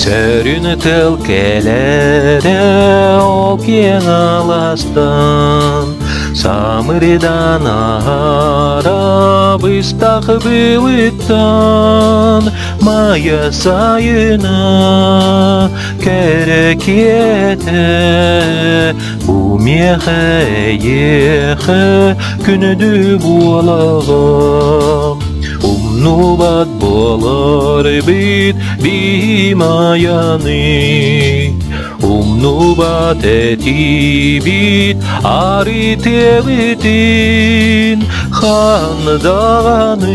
Көрін тылкелері ол кен аластан, Самырдан ара быстақ бұлыттан, Мая сайына керек еді, Умеха ехі күніді болағам. Умнубат болар бит бимаяны, Умнубат эти бит аритевитин, Ханнадағаны,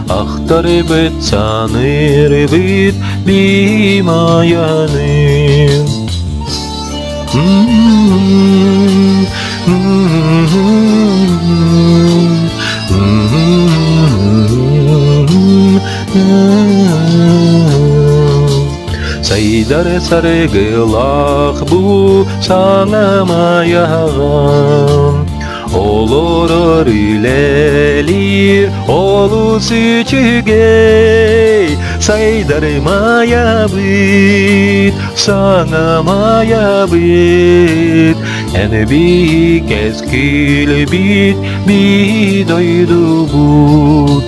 Ақтар бит саныр бит бимаяны. Сайдар саргылақ бұ саңа маяғам, Олорор үлелер олу сүчіге, Сайдар мая бұд, саңа мая бұд, Әні бик әскіл бит, бит ойду бұд.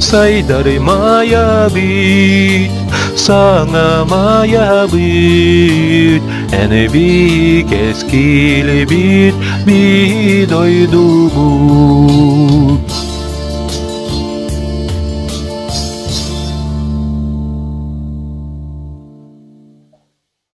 Сайдар мая бит, саңа мая бит, Әні бик әскіл бит, бит ойду бұд.